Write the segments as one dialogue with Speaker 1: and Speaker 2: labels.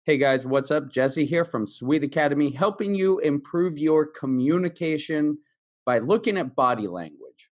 Speaker 1: Hey guys, what's up? Jesse here from Sweet Academy, helping you improve your communication by looking at body language.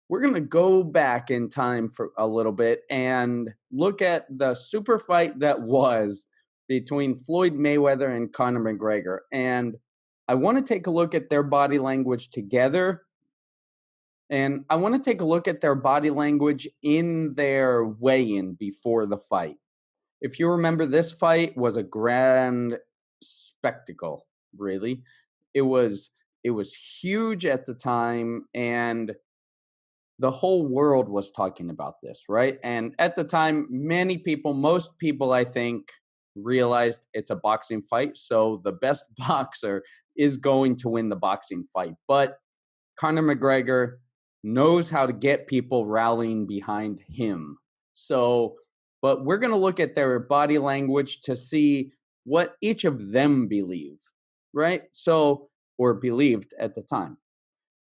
Speaker 1: We're going to go back in time for a little bit and look at the super fight that was between Floyd Mayweather and Conor McGregor. And I want to take a look at their body language together. And I want to take a look at their body language in their weigh-in before the fight. If you remember, this fight was a grand spectacle, really. It was huge at the time, and the whole world was talking about this, right? And at the time, most people, I think, realized it's a boxing fight, so the best boxer is going to win the boxing fight. But Conor McGregor knows how to get people rallying behind him. So, but we're going to look at their body language to see what each of them believe, right? So, or believed at the time.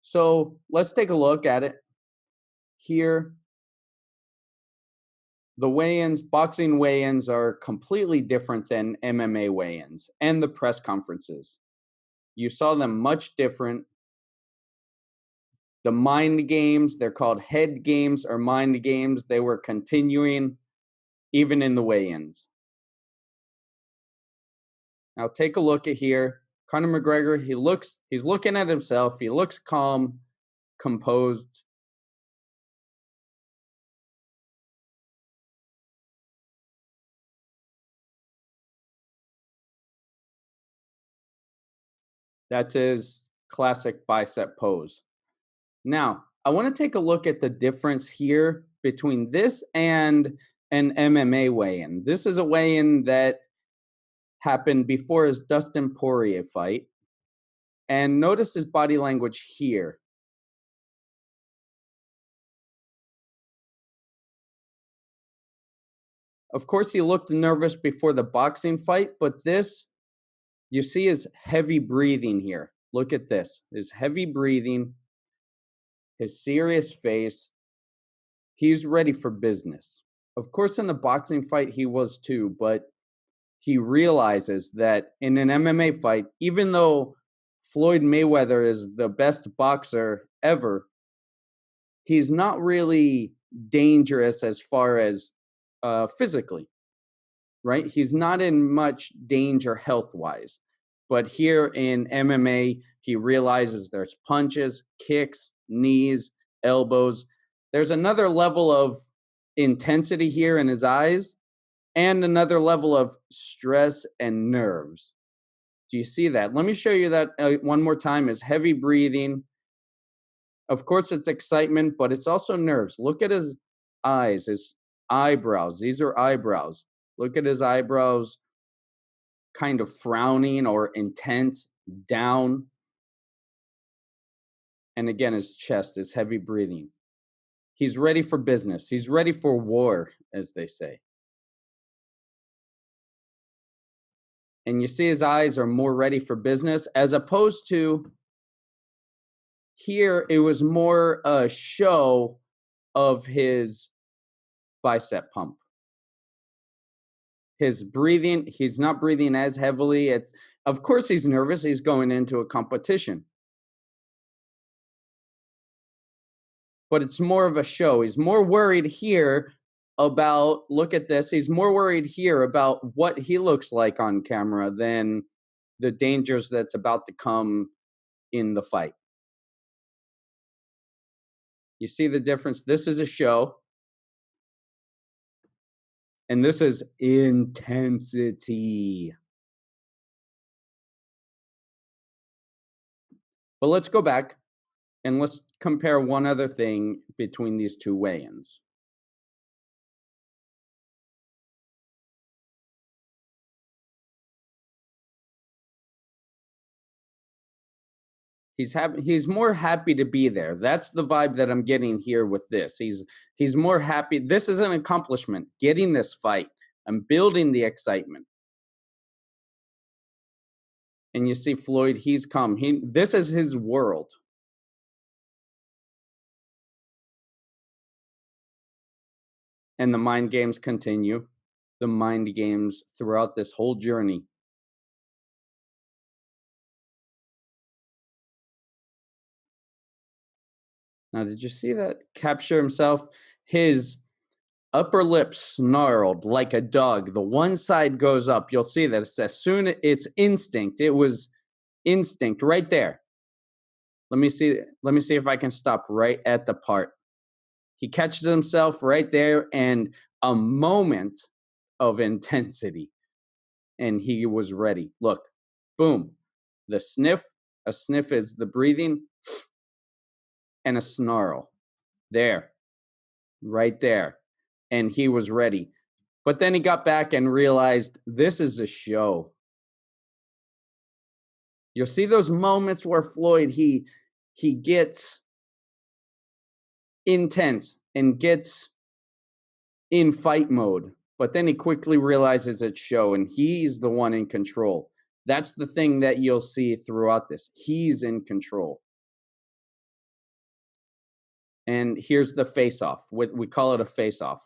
Speaker 1: So, let's take a look at it here. The weigh-ins, boxing weigh-ins are completely different than MMA weigh-ins and the press conferences. You saw them much different. The mind games, they're called head games or mind games. They were continuing even in the weigh-ins. Now take a look at here. Conor McGregor, he's looking at himself. He looks calm, composed. That's his classic bicep pose. Now, I want to take a look at the difference here between this and an MMA weigh-in. This is a weigh-in that happened before his Dustin Poirier fight. And notice his body language here. Of course, he looked nervous before the boxing fight, but this, you see his heavy breathing here. Look at this, his heavy breathing, his serious face. He's ready for business. Of course, in the boxing fight, he was too, but he realizes that in an MMA fight, even though Floyd Mayweather is the best boxer ever, he's not really dangerous as far as physically, right? He's not in much danger health-wise. But here in MMA, he realizes there's punches, kicks, knees, elbows. There's another level of intensity here in his eyes and another level of stress and nerves. Do you see that? Let me show you that one more time. His heavy breathing. Of course, it's excitement, but it's also nerves. Look at his eyes, his eyebrows. These are eyebrows. Look at his eyebrows, kind of frowning or intense, down. And again, his chest, his heavy breathing. He's ready for business. He's ready for war, as they say. And you see his eyes are more ready for business, as opposed to here, it was more a show of his bicep pump. His breathing, he's not breathing as heavily. It's, of course, he's nervous. He's going into a competition. But it's more of a show. He's more worried here about, look at this, he's more worried here about what he looks like on camera than the dangers that's about to come in the fight. You see the difference? This is a show. And this is intensity. But let's go back and let's compare one other thing between these two weigh-ins. He's more happy to be there. That's the vibe that I'm getting here with this. He's more happy. This is an accomplishment, getting this fight. I'm building the excitement. And you see Floyd, he's come. This is his world. And the mind games continue. the mind games throughout this whole journey. Now, did you see that capture himself? His upper lip snarled like a dog. The one side goes up. You'll see that it's as soon it's instinct. It was instinct right there. Let me see. Let me see if I can stop right at the part. He catches himself right there, and a moment of intensity, and he was ready. Look, boom, the sniff. A sniff is the breathing, and a snarl. There, right there, and he was ready. But then he got back and realized this is a show. You'll see those moments where Floyd he gets intense and gets in fight mode, but then he quickly realizes it's show and he's the one in control. That's the thing that you'll see throughout this. He's in control. And here's the face-off. We call it a face-off.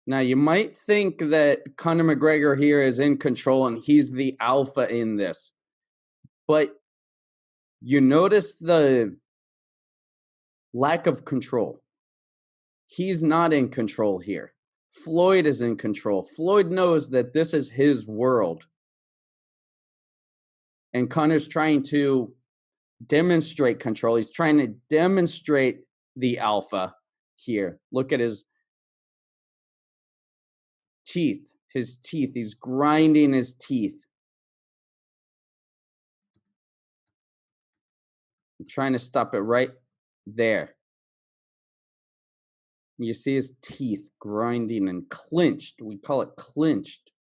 Speaker 1: Now, you might think that Conor McGregor here is in control and he's the alpha in this. But you notice the lack of control. He's not in control here. Floyd is in control. Floyd knows that this is his world. And Conor's trying to demonstrate control. He's trying to demonstrate the alpha here. Look at his teeth. His teeth. He's grinding his teeth. I'm trying to stop it right there. You see his teeth grinding and clinched. We call it clinched.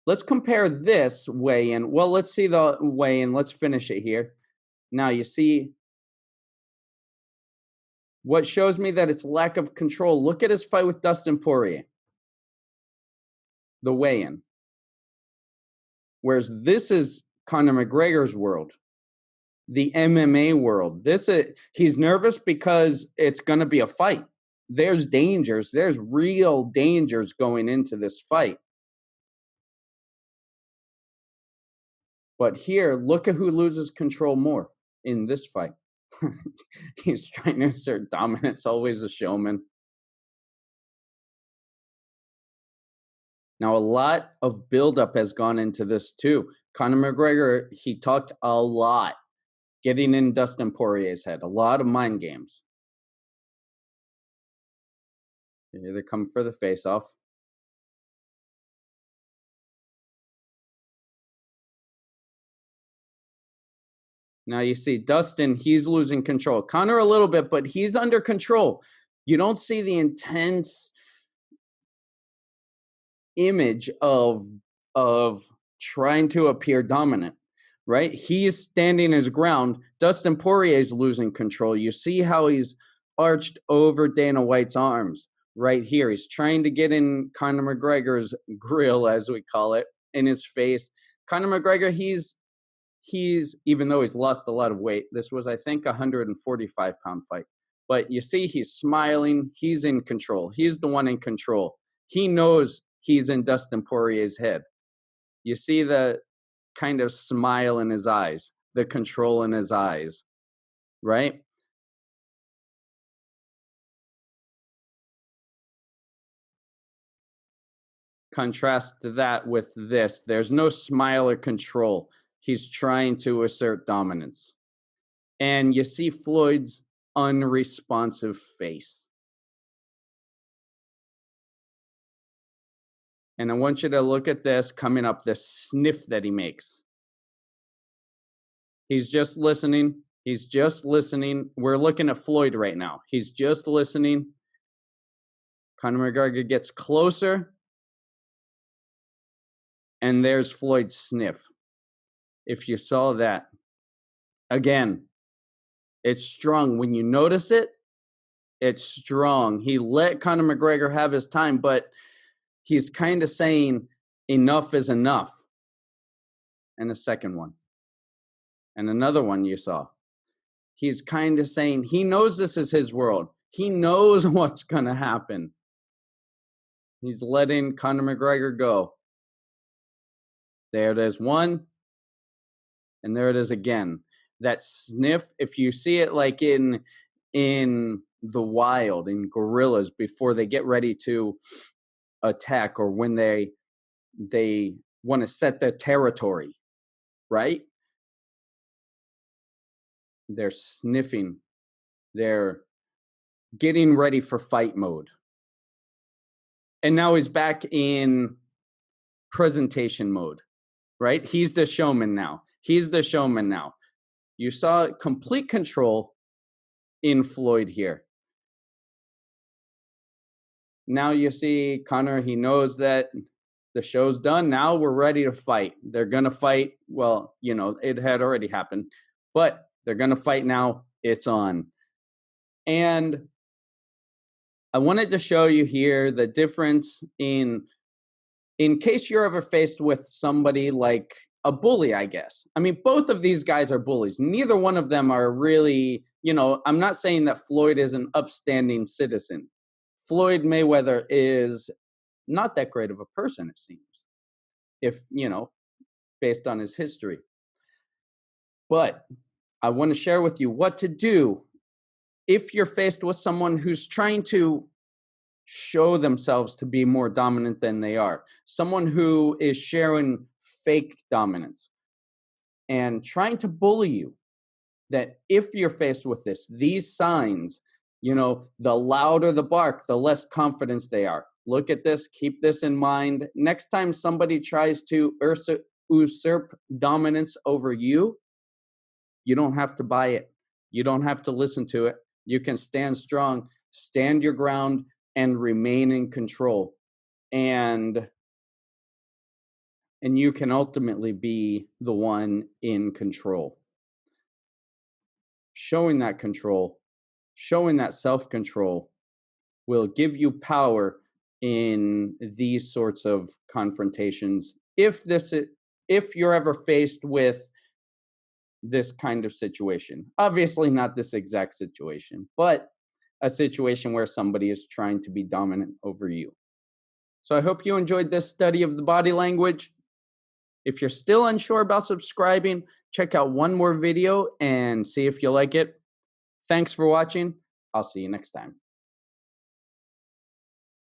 Speaker 1: Let's compare this weigh-in. Well, let's see the weigh-in. Let's finish it here. Now, you see what shows me that it's lack of control. Look at his fight with Dustin Poirier. The weigh-in. Whereas this is Conor McGregor's world. The MMA world. He's nervous because it's going to be a fight. There's dangers. There's real dangers going into this fight. But here, look at who loses control more in this fight. He's trying to assert dominance, always a showman. Now, a lot of buildup has gone into this too. Conor McGregor, he talked a lot, getting in Dustin Poirier's head. A lot of mind games. Here they come for the face-off. Now you see Dustin, he's losing control. Conor a little bit, but he's under control. You don't see the intense image of trying to appear dominant, right? He's standing his ground. Dustin Poirier is losing control. You see how he's arched over Dana White's arms right here. He's trying to get in Conor McGregor's grill, as we call it, in his face. Conor McGregor, he's even though he's lost a lot of weight, this was, I think, a 145-pound fight. But you see he's smiling. He's in control. He's the one in control. He knows he's in Dustin Poirier's head. You see the kind of smile in his eyes, the control in his eyes, right? Contrast that with this. There's no smile or control. He's trying to assert dominance. And you see Floyd's unresponsive face. And I want you to look at this coming up, this sniff that he makes. He's just listening. He's just listening. We're looking at Floyd right now. He's just listening. Conor McGregor gets closer. And there's Floyd's sniff. If you saw that. Again, it's strong. When you notice it, it's strong. He let Conor McGregor have his time, but he's kind of saying enough is enough. And the second one. And another one you saw. He's kind of saying he knows this is his world. He knows what's going to happen. He's letting Conor McGregor go. There it is, one. And there it is again. That sniff, if you see it like in the wild, in gorillas, before they get ready to attack, or when they want to set their territory, right? They're sniffing. They're getting ready for fight mode. And now he's back in presentation mode, right? He's the showman now. He's the showman now. You saw complete control in Floyd here. Now you see Conor, he knows that the show's done. Now we're ready to fight. They're going to fight. Well, it had already happened, but they're going to fight now. It's on. And I wanted to show you here the difference in case you're ever faced with somebody like a bully, I guess. I mean, both of these guys are bullies. Neither one of them are really, I'm not saying that Floyd is an upstanding citizen. Floyd Mayweather is not that great of a person, it seems, if, based on his history. But I want to share with you what to do if you're faced with someone who's trying to show themselves to be more dominant than they are, someone who is sharing fake dominance and trying to bully you. That if you're faced with these signs, the louder the bark, the less confidence they are. Look at this, keep this in mind. Next time somebody tries to usurp dominance over you, you don't have to buy it. You don't have to listen to it. You can stand strong, stand your ground, and remain in control. And you can ultimately be the one in control. Showing that control, showing that self-control will give you power in these sorts of confrontations. If you're ever faced with this kind of situation, obviously not this exact situation, but a situation where somebody is trying to be dominant over you. So I hope you enjoyed this study of the body language. If you're still unsure about subscribing, check out one more video and see if you like it. Thanks for watching. I'll see you next time.